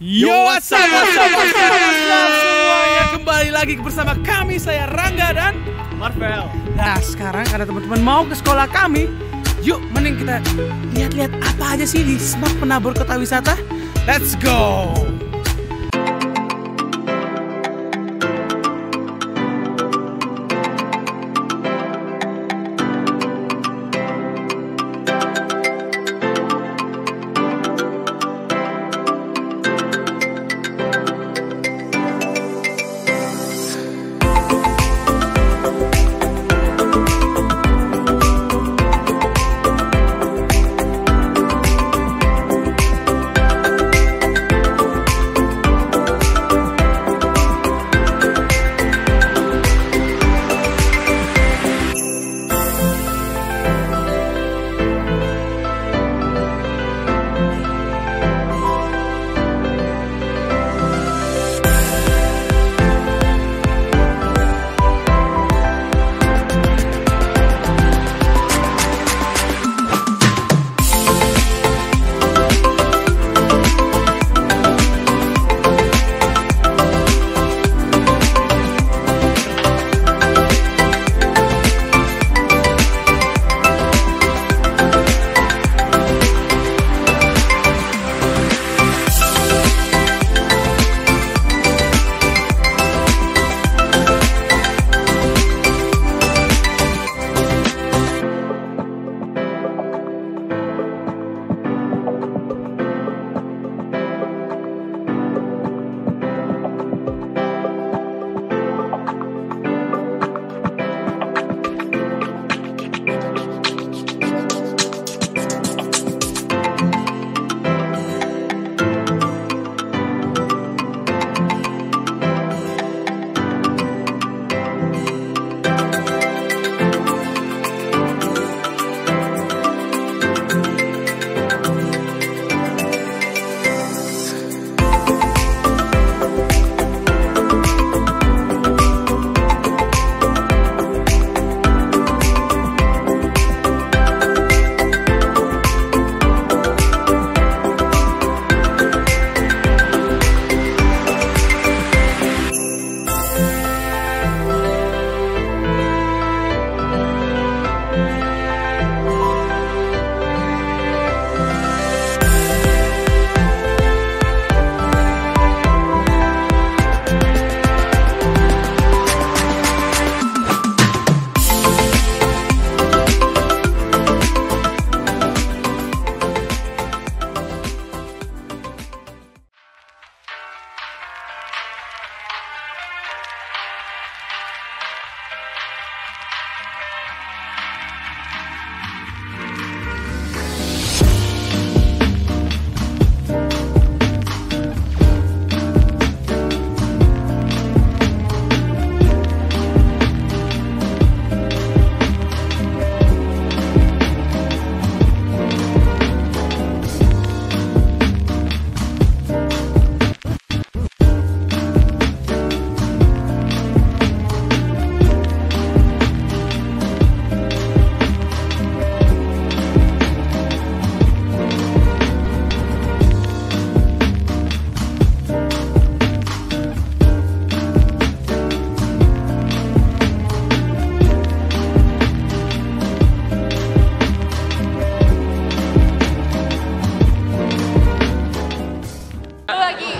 Yo, what's up semuanya, kembali lagi bersama kami, saya Rangga dan Marvel. Nah, sekarang ada teman-teman mau ke sekolah kami. Yuk, mending kita lihat-lihat apa aja sih di Semak Penabur Kota Wisata. Let's go.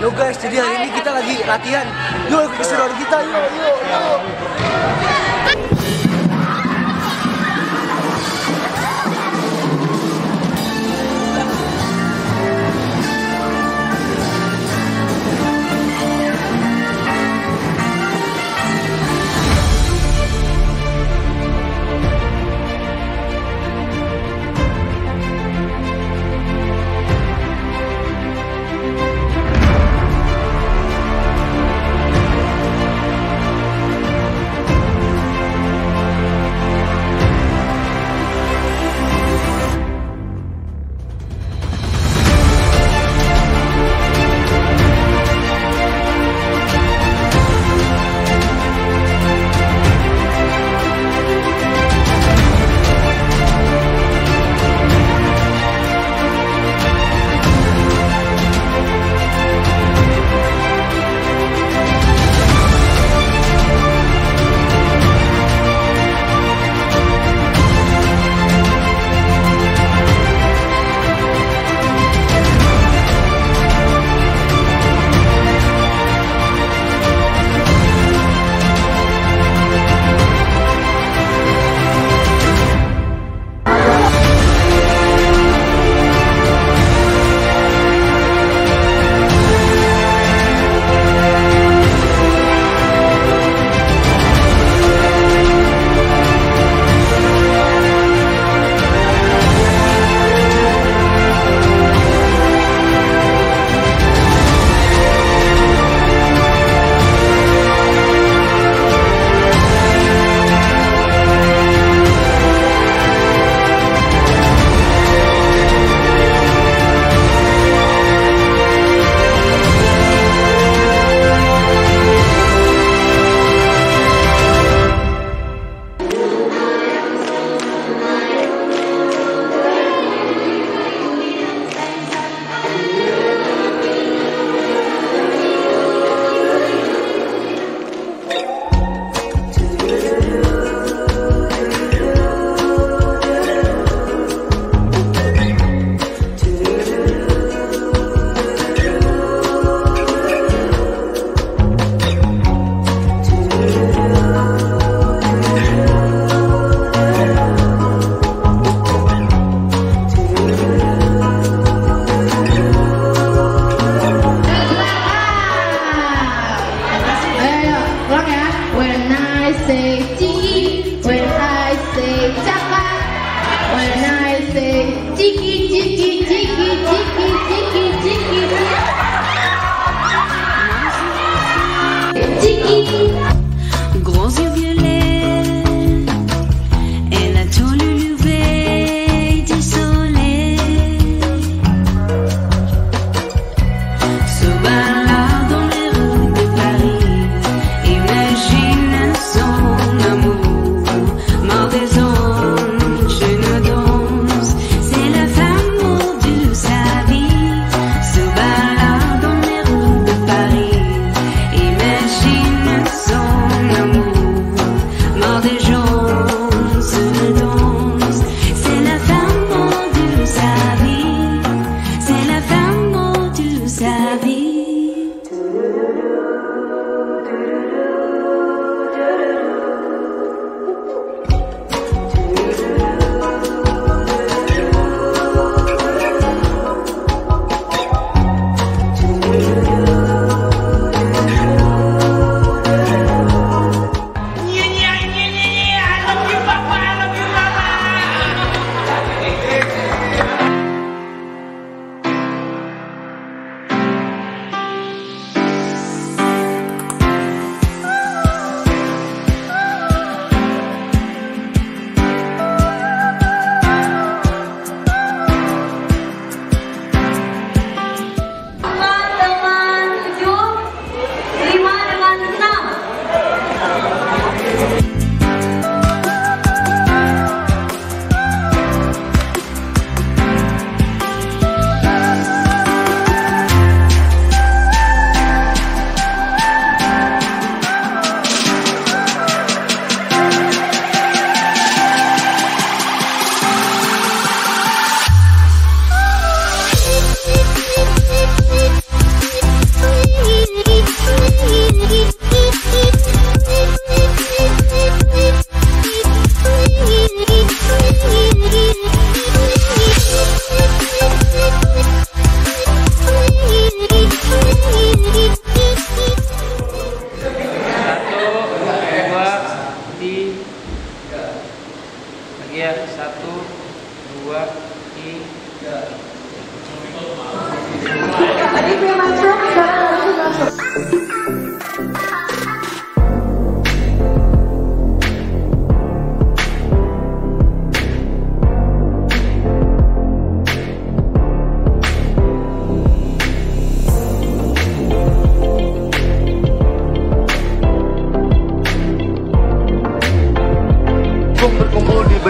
Yo guys, jadi hari ini kita lagi latihan. Yuk ikut keseruan kita, yuk.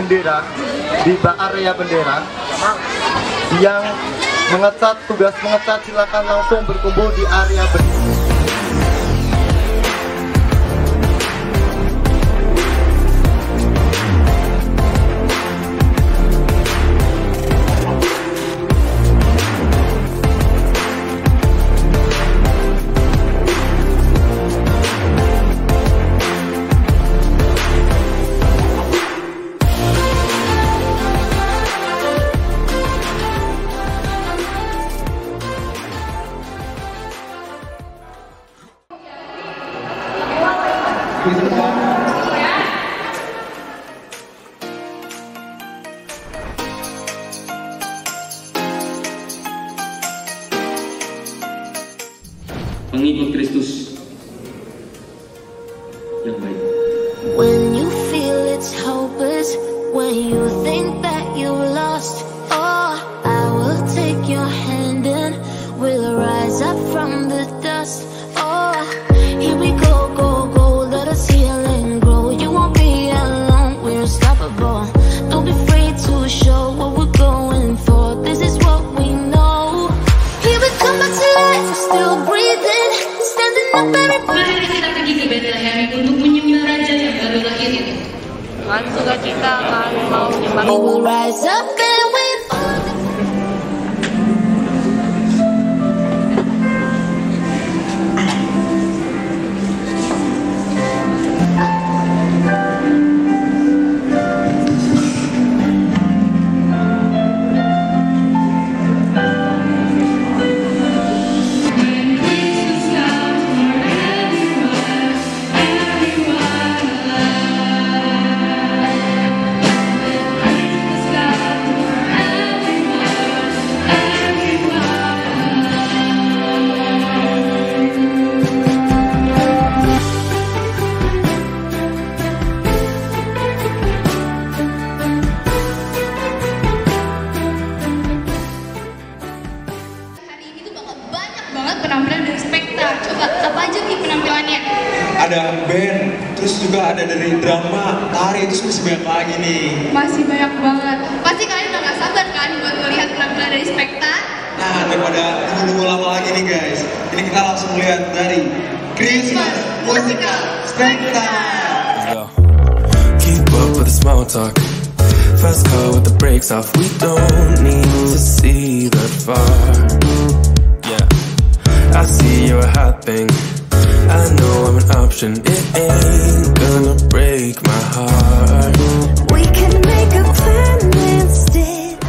bendera di area bendera. Yang mengecat, tugas mengecat silakan langsung berkumpul di area bendera. Pengikut Kristus yang baik. When you feel it's hopeless, when you think that you've lost, oh, I will take your hand and we'll rise up from the dust. Oh, here we go, go, go, let us heal and grow. You won't be alone, we're unstoppable. Don't be afraid to show what we're going for. This is what we know. Here we come back to life, we're still breathing, standing up everybody. Mari kita pergi ke Bethlehem untuk menyembah Raja yang baru lahir itu. Dengan sukacita kami mau menyembah. We will rise up and win all the... Penampilan dari Spekta. Coba apa aja nih penampilannya? Ada band, terus juga ada dari drama, tari, itu masih banyak lagi nih. Masih banyak banget. Pasti kalian udah gak sabar kan buat melihat penampilan dari Spekta? Nah, daripada tunggu lama lagi nih guys, ini kita langsung lihat dari Christmas Musical Spekta. Keep up with the small talk. Fast car with the brakes off. We don't need to see that far. I see you're a hot thing. I know I'm an option. It ain't gonna break my heart. We can make a plan instead.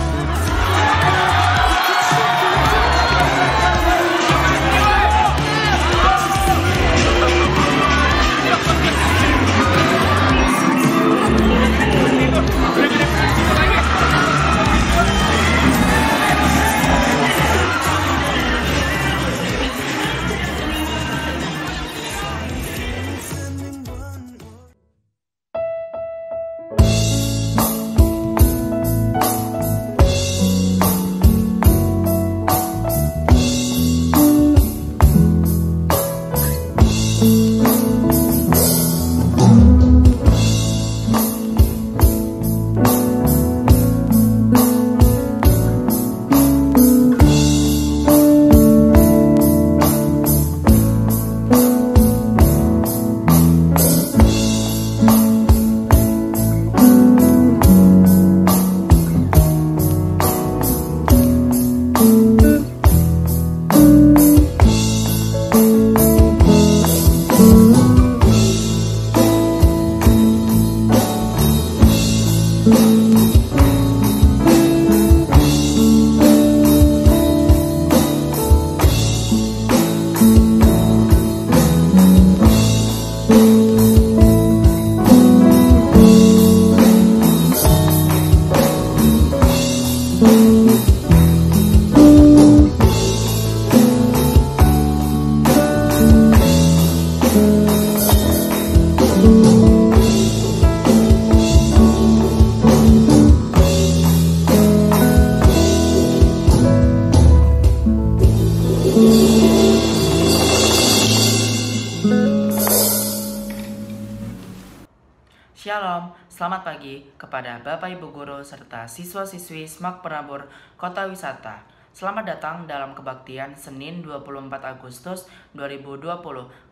Shalom, selamat pagi kepada Bapak Ibu Guru serta siswa-siswi SMAK Penabur Kota Wisata. Selamat datang dalam kebaktian Senin 24 Agustus 2020.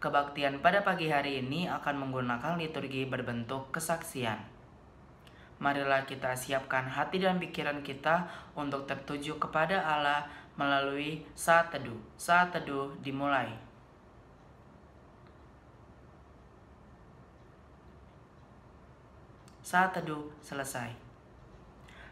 Kebaktian pada pagi hari ini akan menggunakan liturgi berbentuk kesaksian. Marilah kita siapkan hati dan pikiran kita untuk tertuju kepada Allah melalui saat teduh. Saat teduh dimulai. Saat teduh selesai.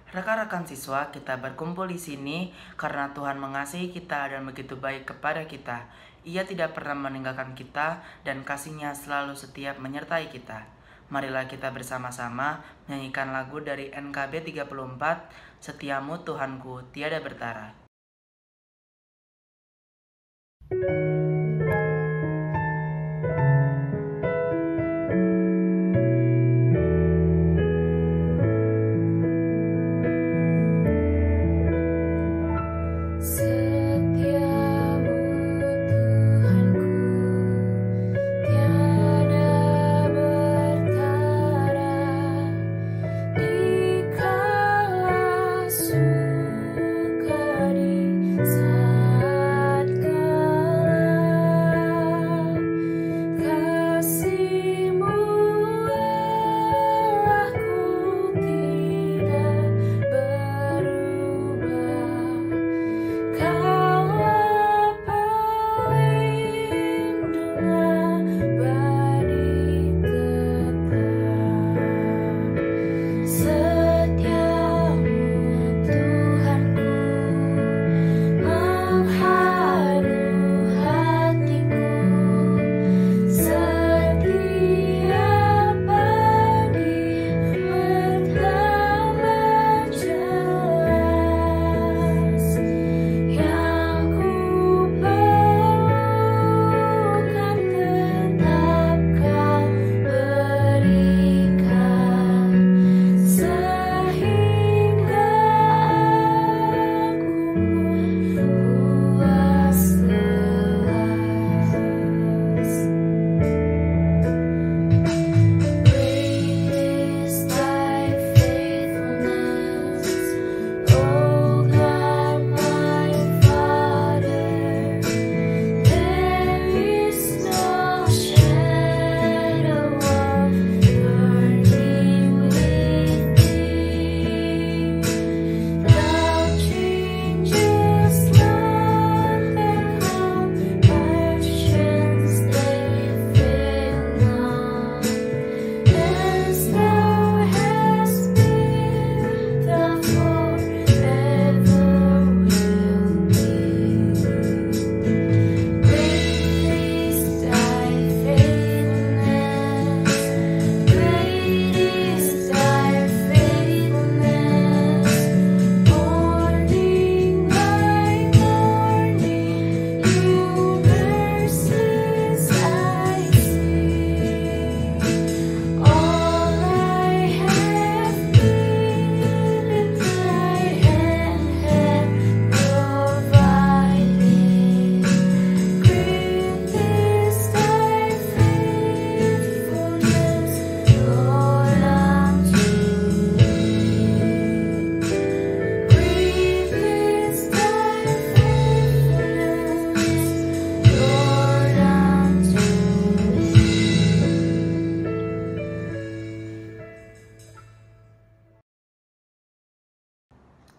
Rekan-rekan siswa, kita berkumpul di sini karena Tuhan mengasihi kita dan begitu baik kepada kita. Ia tidak pernah meninggalkan kita dan kasih-Nya selalu setiap menyertai kita. Marilah kita bersama-sama menyanyikan lagu dari NKB 34, Setiamu Tuhanku Tiada Bertara.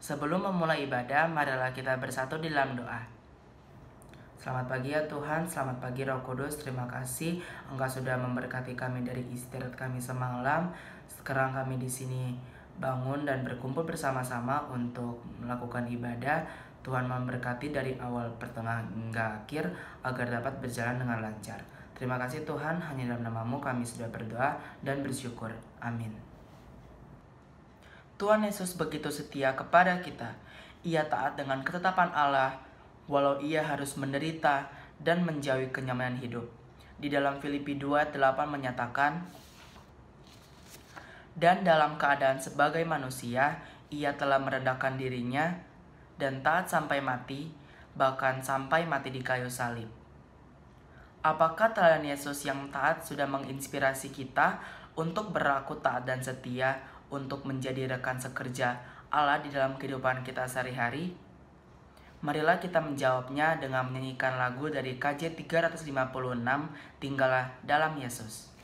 Sebelum memulai ibadah, marilah kita bersatu di dalam doa. Selamat pagi ya Tuhan, selamat pagi Roh Kudus, terima kasih Engkau sudah memberkati kami dari istirahat kami semalam. Sekarang kami di sini bangun dan berkumpul bersama-sama untuk melakukan ibadah. Tuhan memberkati dari awal, pertengahan hingga akhir agar dapat berjalan dengan lancar. Terima kasih Tuhan, hanya dalam nama-Mu kami sudah berdoa dan bersyukur. Amin. Tuhan Yesus begitu setia kepada kita. Ia taat dengan ketetapan Allah, walau ia harus menderita dan menjauhi kenyamanan hidup. Di dalam Filipi 2:8 menyatakan, dan dalam keadaan sebagai manusia, ia telah merendahkan dirinya dan taat sampai mati, bahkan sampai mati di kayu salib. Apakah teladan Yesus yang taat sudah menginspirasi kita untuk berlaku taat dan setia, untuk menjadi rekan sekerja Allah di dalam kehidupan kita sehari-hari? Marilah kita menjawabnya dengan menyanyikan lagu dari KJ 356, Tinggallah dalam Yesus.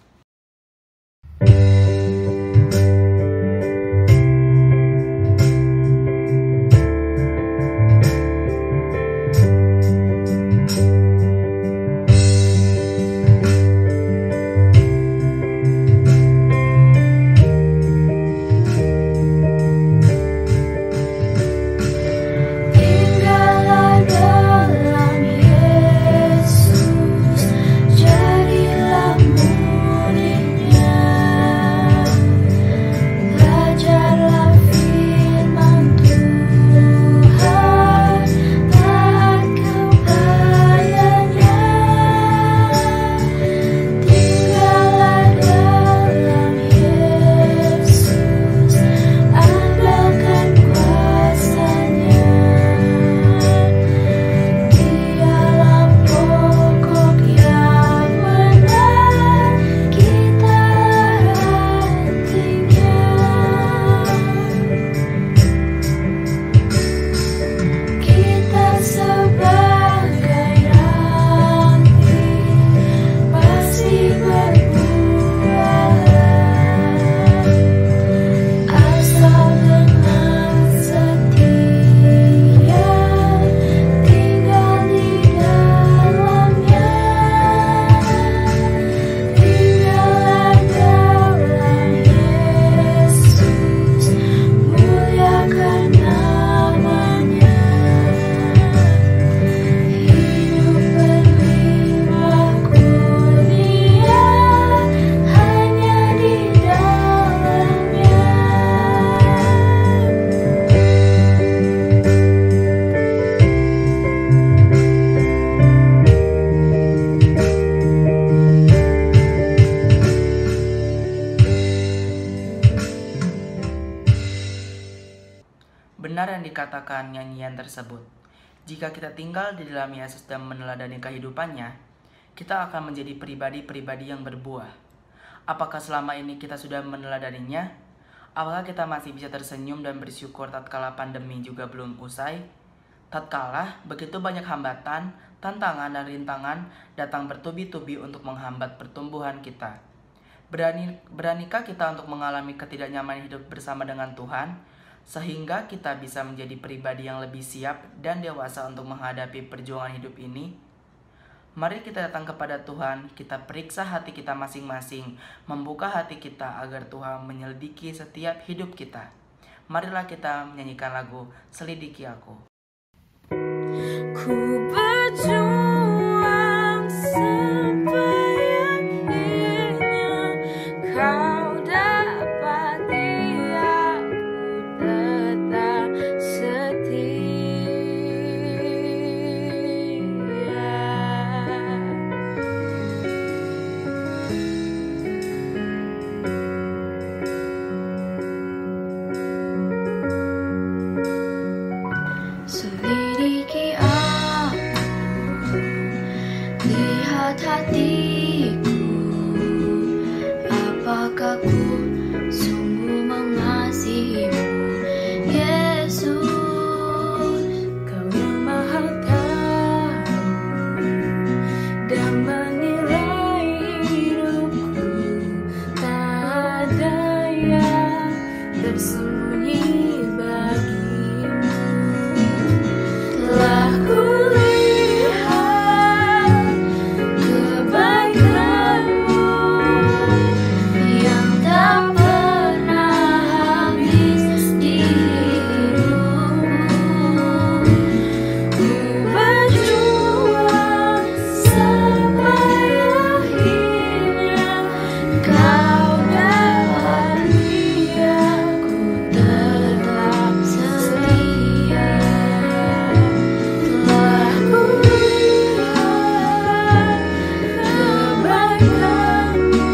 Benar yang dikatakan nyanyian tersebut. Jika kita tinggal di dalam Yesus dan meneladani kehidupannya, kita akan menjadi pribadi-pribadi yang berbuah. Apakah selama ini kita sudah meneladaninya? Apakah kita masih bisa tersenyum dan bersyukur tatkala pandemi juga belum usai? Tatkala begitu banyak hambatan, tantangan, dan rintangan datang bertubi-tubi untuk menghambat pertumbuhan kita. Beranikah kita untuk mengalami ketidaknyamanan hidup bersama dengan Tuhan, sehingga kita bisa menjadi pribadi yang lebih siap dan dewasa untuk menghadapi perjuangan hidup ini? Mari kita datang kepada Tuhan, kita periksa hati kita masing-masing, membuka hati kita agar Tuhan menyelidiki setiap hidup kita. Marilah kita menyanyikan lagu Selidiki Aku. Ku berjuang sampai akhirnya kau dapati aku tetap setia. Selidiki aku, lihat hatiku, apakah ku sungguh mengasihimu, Yesus. Kau yang Maha Tahu dan menilai hidupku, tak ada yang tersembunyi bagimu. Telah kulihat kebaikanmu yang tak pernah habis di hidupku. Ku berjuang sampai akhirnya kau dapati aku tetap setia. Telah kulihat kebaikanmu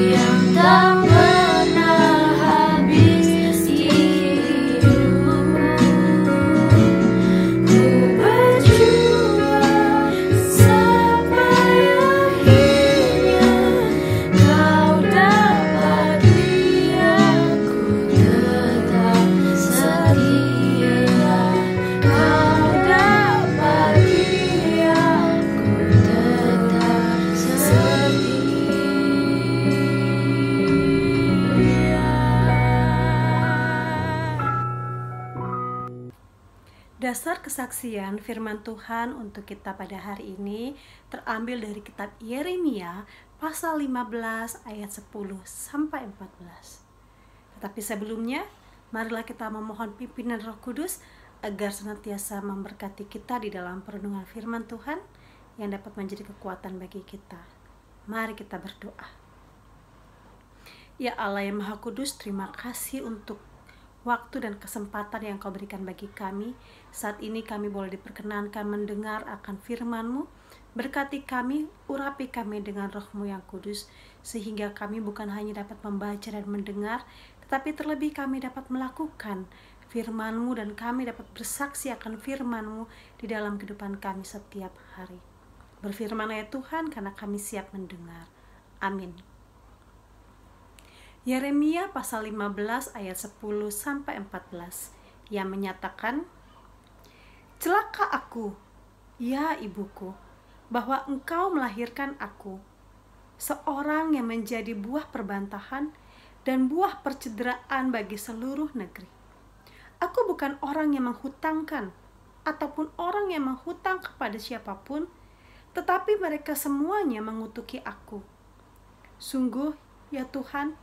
yang tak pernah habis di hidupku. Ku berjuang sampai akhirnya kau Dasar kesaksian firman Tuhan untuk kita pada hari ini terambil dari kitab Yeremia pasal 15 ayat 10 sampai 14. Tetapi sebelumnya, marilah kita memohon pimpinan Roh Kudus agar senantiasa memberkati kita di dalam perenungan firman Tuhan yang dapat menjadi kekuatan bagi kita. Mari kita berdoa. Ya Allah yang Maha Kudus, terima kasih untuk waktu dan kesempatan yang Kau berikan bagi kami. Saat ini kami boleh diperkenankan mendengar akan firman-Mu. Berkati kami, urapi kami dengan Roh-Mu yang kudus, sehingga kami bukan hanya dapat membaca dan mendengar, tetapi terlebih kami dapat melakukan firman-Mu dan kami dapat bersaksi akan firman-Mu di dalam kehidupan kami setiap hari. Berfirman-Lah ya Tuhan, karena kami siap mendengar. Amin. Yeremia pasal 15 ayat 10 sampai 14 yang menyatakan, "Celaka aku, ya ibuku, bahwa engkau melahirkan aku, seorang yang menjadi buah perbantahan dan buah percederaan bagi seluruh negeri. Aku bukan orang yang menghutangkan ataupun orang yang menghutang kepada siapapun, tetapi mereka semuanya mengutuki aku. Sungguh, ya Tuhan,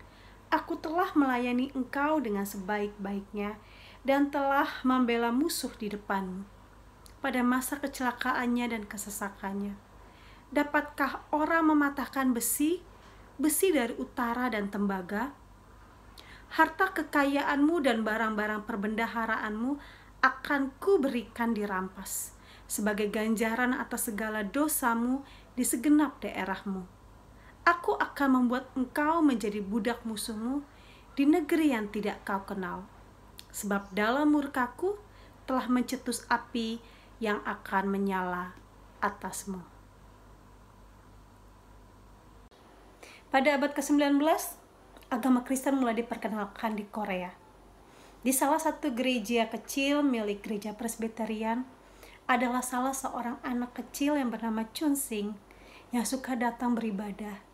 aku telah melayani Engkau dengan sebaik-baiknya dan telah membela musuh di depan-Mu pada masa kecelakaannya dan kesesakannya. Dapatkah orang mematahkan besi dari utara dan tembaga? Harta kekayaan-Mu dan barang-barang perbendaharaanmu akan kuberikan dirampas sebagai ganjaran atas segala dosa-Mu di segenap daerah-Mu. Aku akan membuat engkau menjadi budak musuh-Mu di negeri yang tidak kau kenal. Sebab dalam murkaku telah mencetus api yang akan menyala atasmu." Pada abad ke-19, agama Kristen mulai diperkenalkan di Korea. Di salah satu gereja kecil milik gereja Presbyterian adalah salah seorang anak kecil yang bernama Chun Sing yang suka datang beribadah,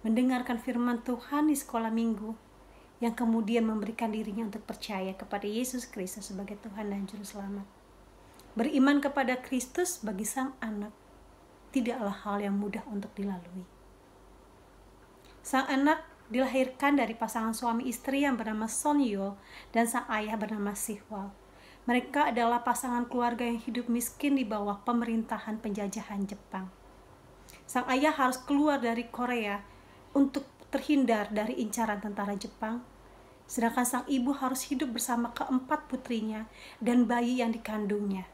mendengarkan firman Tuhan di sekolah minggu, yang kemudian memberikan dirinya untuk percaya kepada Yesus Kristus sebagai Tuhan dan Juru Selamat. Beriman kepada Kristus bagi sang anak tidaklah hal yang mudah untuk dilalui. Sang anak dilahirkan dari pasangan suami istri yang bernama Son Yul dan sang ayah bernama Sihwal. Mereka adalah pasangan keluarga yang hidup miskin di bawah pemerintahan penjajahan Jepang. Sang ayah harus keluar dari Korea untuk terhindar dari incaran tentara Jepang, sedangkan sang ibu harus hidup bersama keempat putrinya dan bayi yang dikandungnya.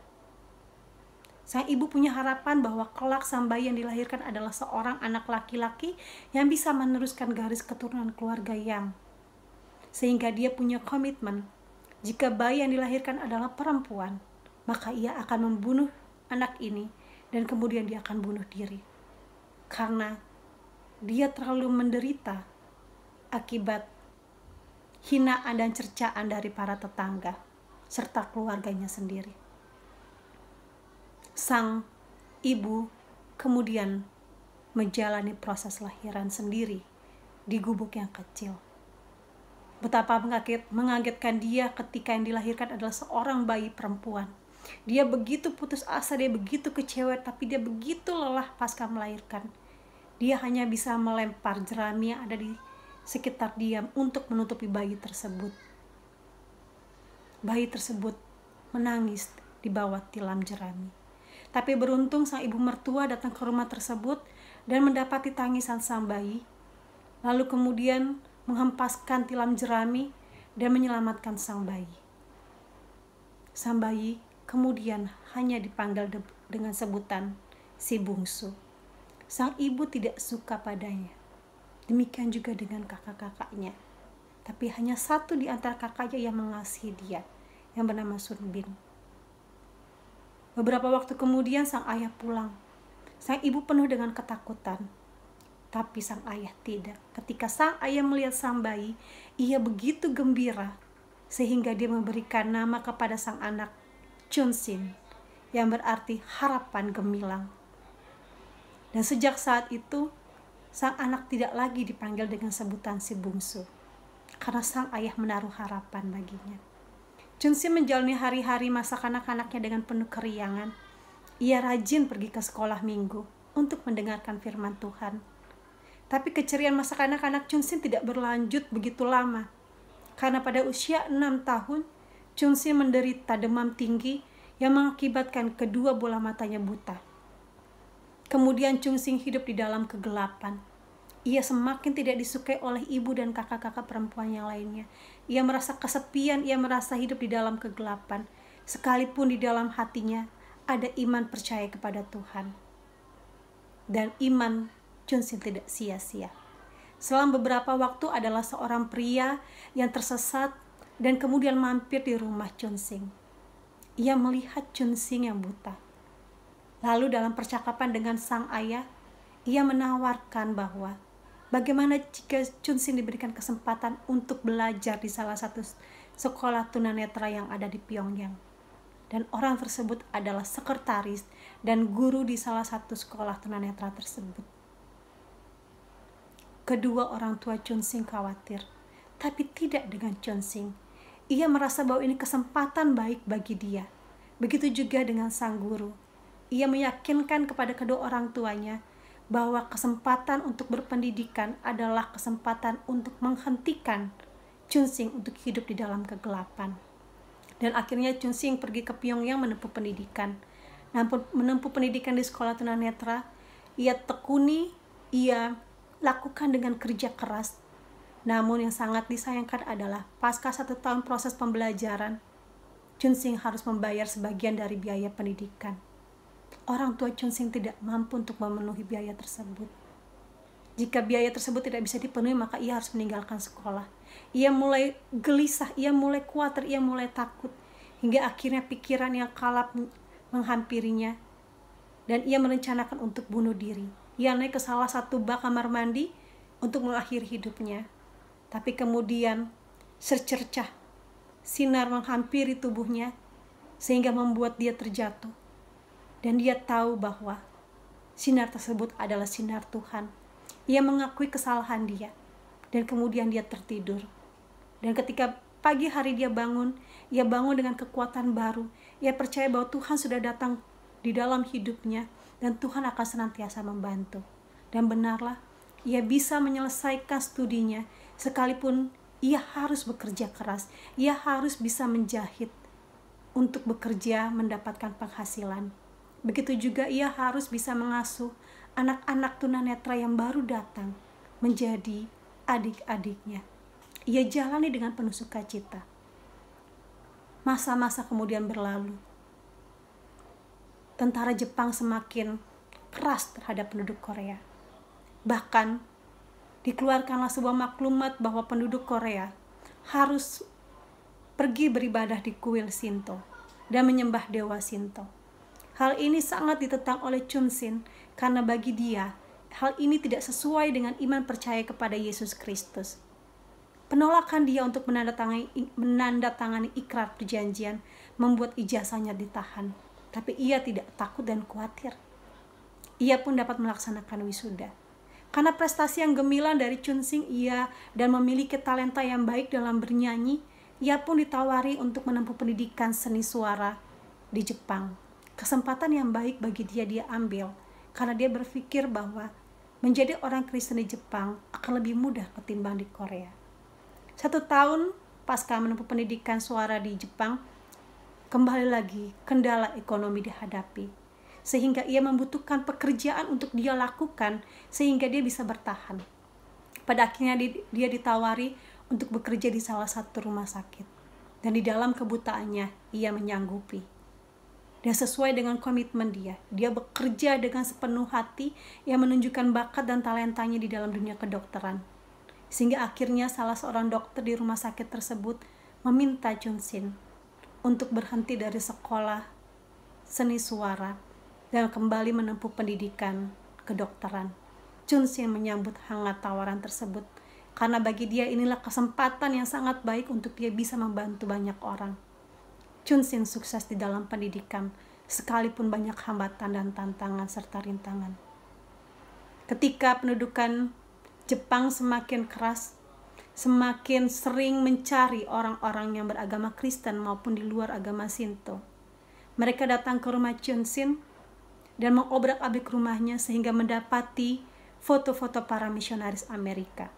Sang ibu punya harapan bahwa kelak sang bayi yang dilahirkan adalah seorang anak laki-laki yang bisa meneruskan garis keturunan keluarga sehingga dia punya komitmen, jika bayi yang dilahirkan adalah perempuan, maka ia akan membunuh anak ini dan kemudian dia akan bunuh diri. Karena dia terlalu menderita akibat hinaan dan cercaan dari para tetangga serta keluarganya sendiri. Sang ibu kemudian menjalani proses lahiran sendiri di gubuk yang kecil. Betapa mengagetkan dia ketika yang dilahirkan adalah seorang bayi perempuan. Dia begitu putus asa, dia begitu kecewa, tapi dia begitu lelah pasca melahirkan. Dia hanya bisa melempar jerami yang ada di sekitar dia untuk menutupi bayi tersebut. Bayi tersebut menangis di bawah tilam jerami. Tapi beruntung sang ibu mertua datang ke rumah tersebut dan mendapati tangisan sang bayi, lalu kemudian menghempaskan tilam jerami dan menyelamatkan sang bayi. Sang bayi kemudian hanya dipanggil dengan sebutan si bungsu. Sang ibu tidak suka padanya. Demikian juga dengan kakak-kakaknya. Tapi hanya satu di antara kakaknya yang mengasihi dia, yang bernama Sun Bin. Beberapa waktu kemudian sang ayah pulang. Sang ibu penuh dengan ketakutan. Tapi sang ayah tidak. Ketika sang ayah melihat sang bayi, ia begitu gembira sehingga dia memberikan nama kepada sang anak Chun Sin, yang berarti harapan gemilang. Dan sejak saat itu, sang anak tidak lagi dipanggil dengan sebutan si bungsu, karena sang ayah menaruh harapan baginya. Chunsin menjalani hari-hari masa kanak-kanaknya dengan penuh keriangan. Ia rajin pergi ke sekolah minggu untuk mendengarkan firman Tuhan. Tapi keceriaan masa kanak-kanak Chunsin tidak berlanjut begitu lama. Karena pada usia 6 tahun, Chunsin menderita demam tinggi yang mengakibatkan kedua bola matanya buta. Kemudian Chunsin hidup di dalam kegelapan. Ia semakin tidak disukai oleh ibu dan kakak-kakak perempuan yang lainnya. Ia merasa kesepian, ia merasa hidup di dalam kegelapan. Sekalipun di dalam hatinya ada iman percaya kepada Tuhan. Dan iman Chunsin tidak sia-sia. Selang beberapa waktu adalah seorang pria yang tersesat dan kemudian mampir di rumah Chunsin. Ia melihat Chunsin yang buta. Lalu dalam percakapan dengan sang ayah, ia menawarkan bahwa bagaimana jika Chunsin diberikan kesempatan untuk belajar di salah satu sekolah tunanetra yang ada di Pyongyang. Dan orang tersebut adalah sekretaris dan guru di salah satu sekolah tunanetra tersebut. Kedua orang tua Chunsin khawatir, tapi tidak dengan Chunsin. Ia merasa bahwa ini kesempatan baik bagi dia. Begitu juga dengan sang guru. Ia meyakinkan kepada kedua orang tuanya bahwa kesempatan untuk berpendidikan adalah kesempatan untuk menghentikan Chunsin untuk hidup di dalam kegelapan. Dan akhirnya Chunsin pergi ke Pyongyang menempuh pendidikan. Menempuh pendidikan di sekolah tunanetra, ia tekuni, ia lakukan dengan kerja keras. Namun yang sangat disayangkan adalah pasca 1 tahun proses pembelajaran, Chunsin harus membayar sebagian dari biaya pendidikan. Orang tua Chunsin tidak mampu untuk memenuhi biaya tersebut. Jika biaya tersebut tidak bisa dipenuhi, maka ia harus meninggalkan sekolah. Ia mulai gelisah, ia mulai khawatir, ia mulai takut. Hingga akhirnya pikiran yang kalap menghampirinya. Dan ia merencanakan untuk bunuh diri. Ia naik ke salah satu bak kamar mandi untuk mengakhiri hidupnya. Tapi kemudian secercah sinar menghampiri tubuhnya sehingga membuat dia terjatuh. Dan dia tahu bahwa sinar tersebut adalah sinar Tuhan. Ia mengakui kesalahan dia. Dan kemudian dia tertidur. Dan ketika pagi hari dia bangun, ia bangun dengan kekuatan baru. Ia percaya bahwa Tuhan sudah datang di dalam hidupnya. Dan Tuhan akan senantiasa membantu. Dan benarlah, ia bisa menyelesaikan studinya. Sekalipun ia harus bekerja keras. Ia harus bisa menjahit untuk bekerja mendapatkan penghasilan. Begitu juga ia harus bisa mengasuh anak-anak tunanetra yang baru datang menjadi adik-adiknya. Ia jalani dengan penuh sukacita. Masa-masa kemudian berlalu. Tentara Jepang semakin keras terhadap penduduk Korea. Bahkan dikeluarkanlah sebuah maklumat bahwa penduduk Korea harus pergi beribadah di kuil Shinto dan menyembah dewa Shinto. Hal ini sangat ditentang oleh Chunsin karena bagi dia, hal ini tidak sesuai dengan iman percaya kepada Yesus Kristus. Penolakan dia untuk menandatangani ikrar perjanjian membuat ijazahnya ditahan. Tapi ia tidak takut dan khawatir. Ia pun dapat melaksanakan wisuda. Karena prestasi yang gemilang dari Chunsin dan memiliki talenta yang baik dalam bernyanyi, ia pun ditawari untuk menempuh pendidikan seni suara di Jepang. Kesempatan yang baik bagi dia ambil karena dia berpikir bahwa menjadi orang Kristen di Jepang akan lebih mudah ketimbang di Korea. 1 tahun pasca menempuh pendidikan suara di Jepang, kembali lagi kendala ekonomi dihadapi. Sehingga ia membutuhkan pekerjaan untuk dia lakukan sehingga dia bisa bertahan. Pada akhirnya dia ditawari untuk bekerja di salah satu rumah sakit. Dan di dalam kebutaannya ia menyanggupi. Dan sesuai dengan komitmen dia bekerja dengan sepenuh hati yang menunjukkan bakat dan talentanya di dalam dunia kedokteran. Sehingga akhirnya salah seorang dokter di rumah sakit tersebut meminta Chunsin untuk berhenti dari sekolah seni suara dan kembali menempuh pendidikan kedokteran. Chunsin menyambut hangat tawaran tersebut karena bagi dia inilah kesempatan yang sangat baik untuk dia bisa membantu banyak orang. Chunsin sukses di dalam pendidikan sekalipun banyak hambatan dan tantangan serta rintangan. Ketika pendudukan Jepang semakin keras, semakin sering mencari orang-orang yang beragama Kristen maupun di luar agama Shinto. Mereka datang ke rumah Chunsin dan mengobrak-abrik rumahnya sehingga mendapati foto-foto para misionaris Amerika.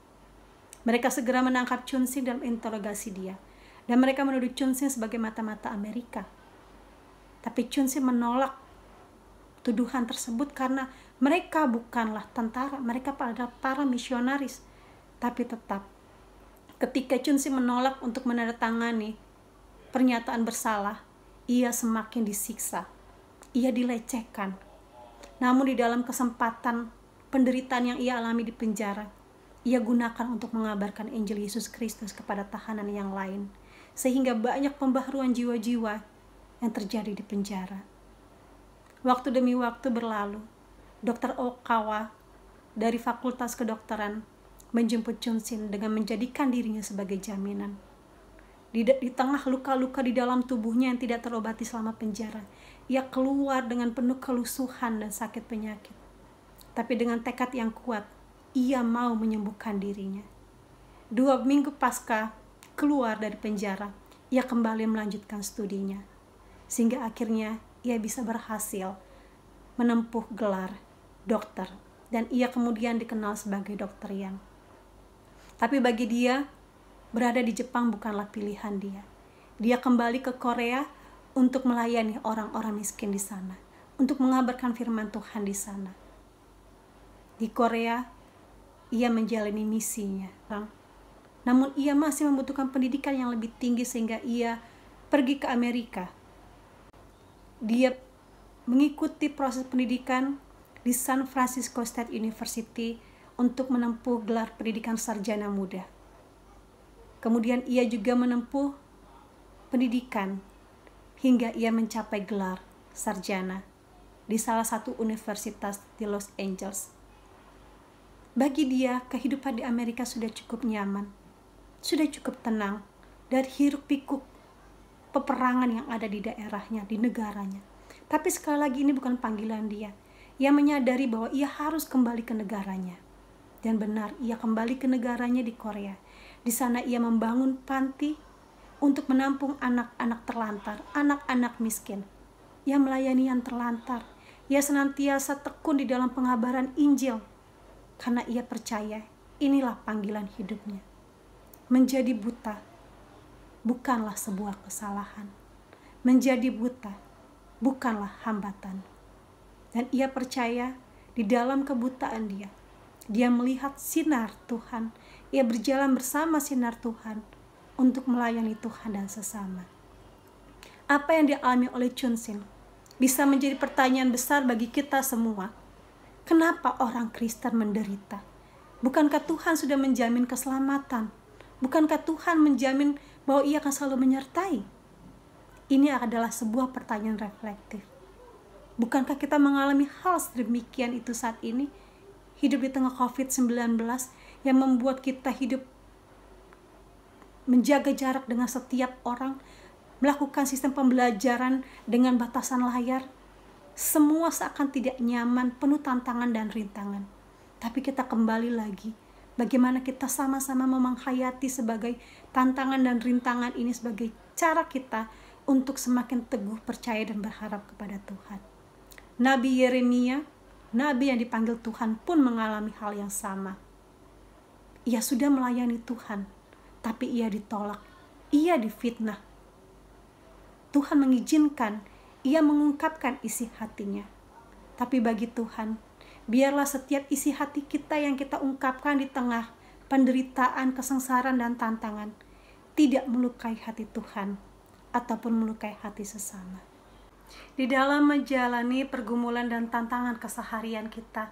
Mereka segera menangkap Chunsin dan interogasi dia. Dan mereka menuduh Chunsin sebagai mata-mata Amerika. Tapi Chunsin menolak tuduhan tersebut karena mereka bukanlah tentara, mereka adalah para misionaris. Tapi tetap, ketika Chunsin menolak untuk menandatangani pernyataan bersalah, ia semakin disiksa, ia dilecehkan. Namun di dalam kesempatan penderitaan yang ia alami di penjara, ia gunakan untuk mengabarkan Injil Yesus Kristus kepada tahanan yang lain, sehingga banyak pembaharuan jiwa-jiwa yang terjadi di penjara. Waktu demi waktu berlalu, Dr. Okawa dari Fakultas Kedokteran menjemput Chunsin dengan menjadikan dirinya sebagai jaminan. Di tengah luka-luka di dalam tubuhnya yang tidak terobati selama penjara, ia keluar dengan penuh kelusuhan dan sakit penyakit. Tapi dengan tekad yang kuat, ia mau menyembuhkan dirinya. 2 minggu pasca keluar dari penjara, ia kembali melanjutkan studinya. Sehingga akhirnya ia bisa berhasil menempuh gelar dokter. Dan ia kemudian dikenal sebagai Dr. Yang. Tapi bagi dia, berada di Jepang bukanlah pilihan dia. Dia kembali ke Korea untuk melayani orang-orang miskin di sana, untuk mengabarkan firman Tuhan di sana. Di Korea, ia menjalani misinya. Namun ia masih membutuhkan pendidikan yang lebih tinggi sehingga ia pergi ke Amerika. Dia mengikuti proses pendidikan di San Francisco State University untuk menempuh gelar pendidikan sarjana muda. Kemudian ia juga menempuh pendidikan hingga ia mencapai gelar sarjana di salah satu universitas di Los Angeles. Bagi dia, kehidupan di Amerika sudah cukup nyaman, sudah cukup tenang dari hiruk-pikuk peperangan yang ada di daerahnya, di negaranya. Tapi sekali lagi ini bukan panggilan dia. Ia menyadari bahwa ia harus kembali ke negaranya. Dan benar, ia kembali ke negaranya di Korea. Di sana ia membangun panti untuk menampung anak-anak terlantar, anak-anak miskin. Ia melayani yang terlantar. Ia senantiasa tekun di dalam pengabaran Injil. Karena ia percaya inilah panggilan hidupnya. Menjadi buta bukanlah sebuah kesalahan. Menjadi buta bukanlah hambatan. Dan ia percaya di dalam kebutaan dia melihat sinar Tuhan. Ia berjalan bersama sinar Tuhan untuk melayani Tuhan dan sesama. Apa yang dialami oleh Chunsin bisa menjadi pertanyaan besar bagi kita semua. Kenapa orang Kristen menderita? Bukankah Tuhan sudah menjamin keselamatan? Bukankah Tuhan menjamin bahwa ia akan selalu menyertai? Ini adalah sebuah pertanyaan reflektif. Bukankah kita mengalami hal sedemikian itu saat ini? Hidup di tengah COVID-19 yang membuat kita hidup menjaga jarak dengan setiap orang, melakukan sistem pembelajaran dengan batasan layar. Semua seakan tidak nyaman, penuh tantangan dan rintangan. Tapi kita kembali lagi, bagaimana kita sama-sama menghayati sebagai tantangan dan rintangan ini sebagai cara kita untuk semakin teguh percaya dan berharap kepada Tuhan. Nabi Yeremia, nabi yang dipanggil Tuhan pun mengalami hal yang sama. Ia sudah melayani Tuhan, tapi ia ditolak, ia difitnah. Tuhan mengizinkan ia mengungkapkan isi hatinya. Tapi bagi Tuhan, biarlah setiap isi hati kita yang kita ungkapkan di tengah penderitaan, kesengsaraan, dan tantangan tidak melukai hati Tuhan ataupun melukai hati sesama. Di dalam menjalani pergumulan dan tantangan keseharian kita,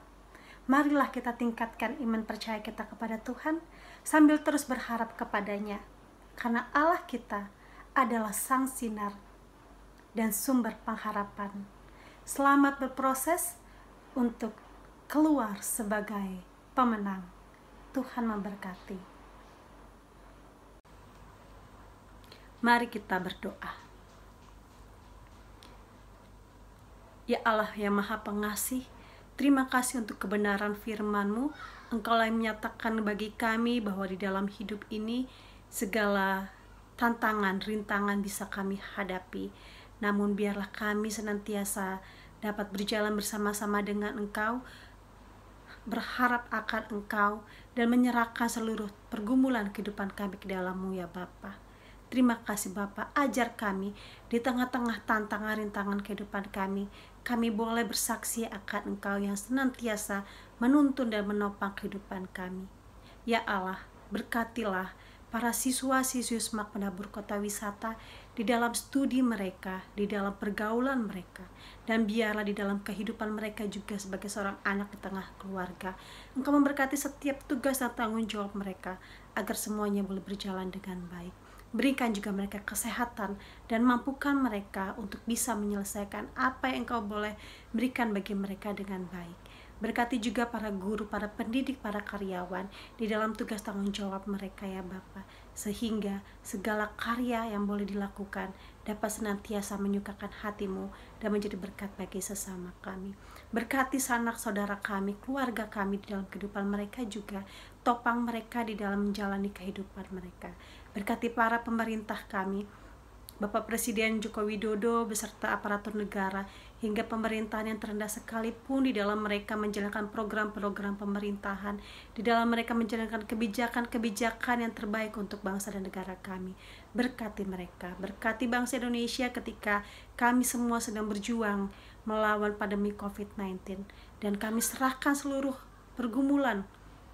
marilah kita tingkatkan iman percaya kita kepada Tuhan sambil terus berharap kepadanya. Karena Allah kita adalah sang sinar dan sumber pengharapan. Selamat berproses untuk keluar sebagai pemenang. Tuhan memberkati. Mari kita berdoa. Ya Allah yang Maha Pengasih, Terima kasih untuk kebenaran firman-Mu. Engkaulah yang menyatakan bagi kami bahwa di dalam hidup ini segala tantangan, rintangan bisa kami hadapi. Namun biarlah kami senantiasa dapat berjalan bersama-sama dengan Engkau, berharap akan Engkau, dan menyerahkan seluruh pergumulan kehidupan kami ke dalam-Mu ya Bapa. Terima kasih Bapa, ajar kami di tengah-tengah tantangan rintangan kehidupan kami boleh bersaksi akan Engkau yang senantiasa menuntun dan menopang kehidupan kami. Ya Allah, berkatilah para siswa-siswi Semak Penabur Kota Wisata di dalam studi mereka, di dalam pergaulan mereka, dan biarlah di dalam kehidupan mereka juga sebagai seorang anak di tengah keluarga. Engkau memberkati setiap tugas dan tanggung jawab mereka agar semuanya boleh berjalan dengan baik. Berikan juga mereka kesehatan dan mampukan mereka untuk bisa menyelesaikan apa yang Engkau boleh berikan bagi mereka dengan baik. Berkati juga para guru, para pendidik, para karyawan di dalam tugas tanggung jawab mereka ya Bapa, sehingga segala karya yang boleh dilakukan dapat senantiasa menyukakan hati-Mu dan menjadi berkat bagi sesama kami. Berkati sanak saudara kami, keluarga kami di dalam kehidupan mereka juga, topang mereka di dalam menjalani kehidupan mereka. Berkati para pemerintah kami, Bapak Presiden Joko Widodo beserta aparatur negara hingga pemerintahan yang terendah sekalipun di dalam mereka menjalankan program-program pemerintahan, di dalam mereka menjalankan kebijakan-kebijakan yang terbaik untuk bangsa dan negara kami. Berkati mereka, berkati bangsa Indonesia ketika kami semua sedang berjuang melawan pandemi COVID-19, dan kami serahkan seluruh pergumulan,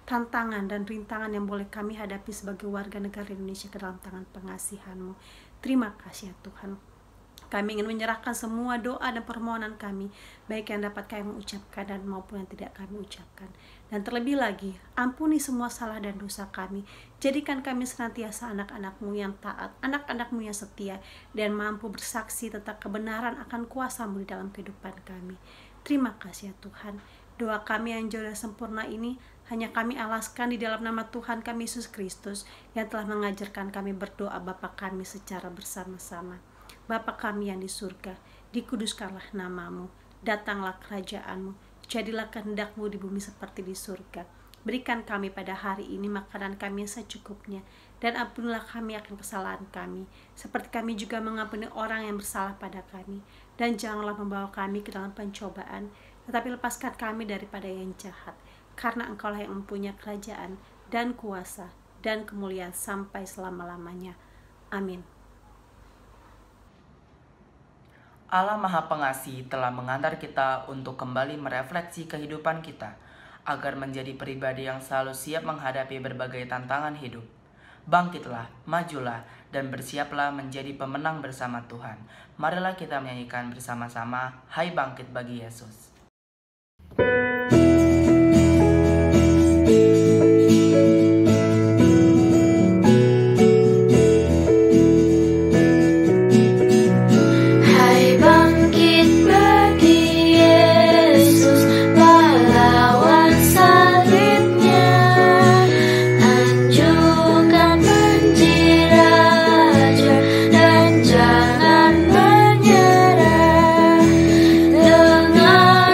tantangan dan rintangan yang boleh kami hadapi sebagai warga negara Indonesia ke dalam tangan pengasihan-Mu. Terima kasih ya Tuhan. Kami ingin menyerahkan semua doa dan permohonan kami, baik yang dapat kami ucapkan dan maupun yang tidak kami ucapkan. Dan terlebih lagi, ampuni semua salah dan dosa kami. Jadikan kami senantiasa anak-anak-Mu yang taat, anak-anak-Mu yang setia, dan mampu bersaksi tentang kebenaran akan kuasa-Mu di dalam kehidupan kami. Terima kasih ya Tuhan. Doa kami yang jauh dan sempurna ini hanya kami alaskan di dalam nama Tuhan kami Yesus Kristus yang telah mengajarkan kami berdoa Bapa kami secara bersama-sama. Bapa kami yang di surga, dikuduskanlah nama-Mu, datanglah kerajaan-Mu, jadilah kehendak-Mu di bumi seperti di surga. Berikan kami pada hari ini makanan kami yang secukupnya, dan ampunilah kami akan kesalahan kami, seperti kami juga mengampuni orang yang bersalah pada kami. Dan janganlah membawa kami ke dalam pencobaan, tetapi lepaskan kami daripada yang jahat, karena Engkaulah yang mempunyai kerajaan dan kuasa dan kemuliaan sampai selama-lamanya. Amin. Allah Maha Pengasih telah mengantar kita untuk kembali merefleksi kehidupan kita, agar menjadi pribadi yang selalu siap menghadapi berbagai tantangan hidup. Bangkitlah, majulah, dan bersiaplah menjadi pemenang bersama Tuhan. Marilah kita menyanyikan bersama-sama, Hai Bangkit bagi Yesus. Jangan menyerah dengan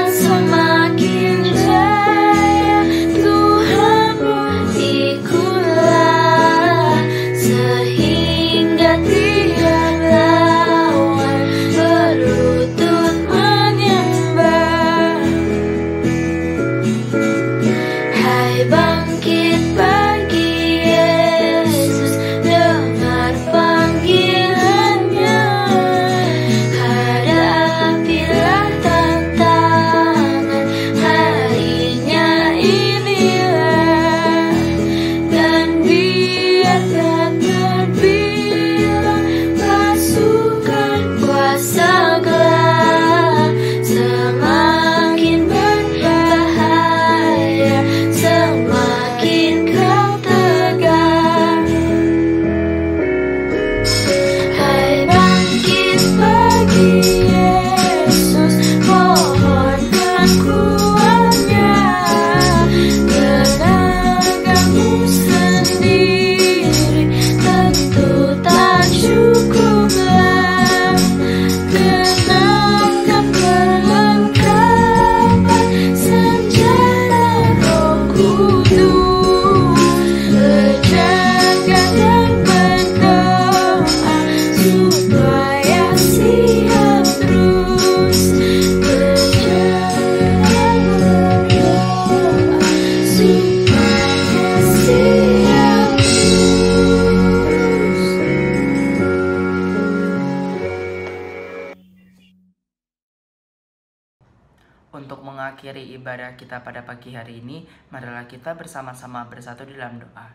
mengakhiri ibadah kita pada pagi hari ini, marilah kita bersama-sama bersatu di dalam doa.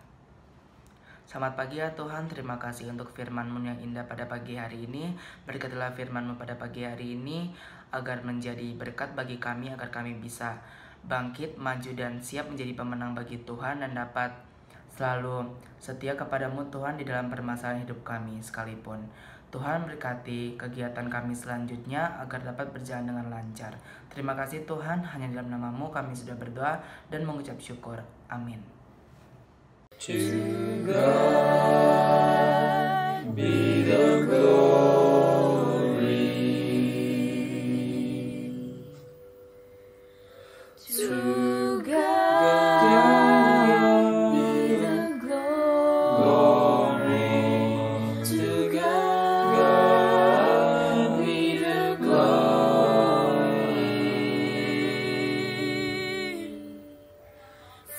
Selamat pagi ya Tuhan, terima kasih untuk firman-Mu yang indah pada pagi hari ini. Berkatilah firman-Mu pada pagi hari ini agar menjadi berkat bagi kami, agar kami bisa bangkit, maju dan siap menjadi pemenang bagi Tuhan dan dapat selalu setia kepadamu Tuhan di dalam permasalahan hidup kami sekalipun. Tuhan berkati kegiatan kami selanjutnya agar dapat berjalan dengan lancar. Terima kasih Tuhan, hanya dalam nama-Mu kami sudah berdoa dan mengucap syukur. Amin. To God be the glory. To God be the glory. To God be the glory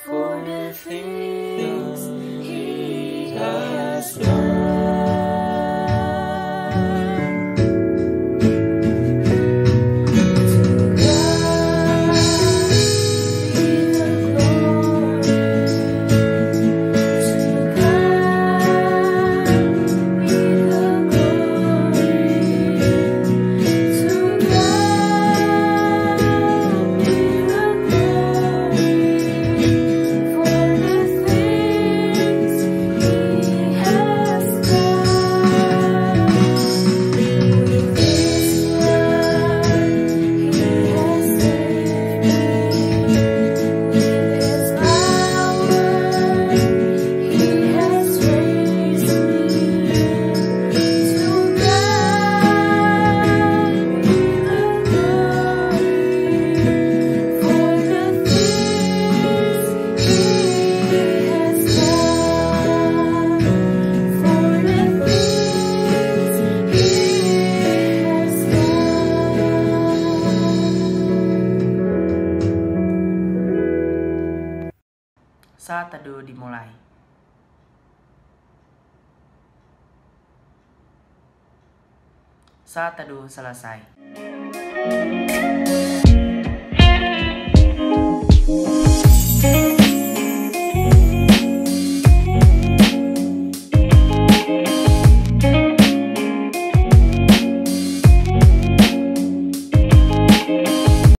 For the things He has done. Saat teduh dimulai. Saat teduh selesai.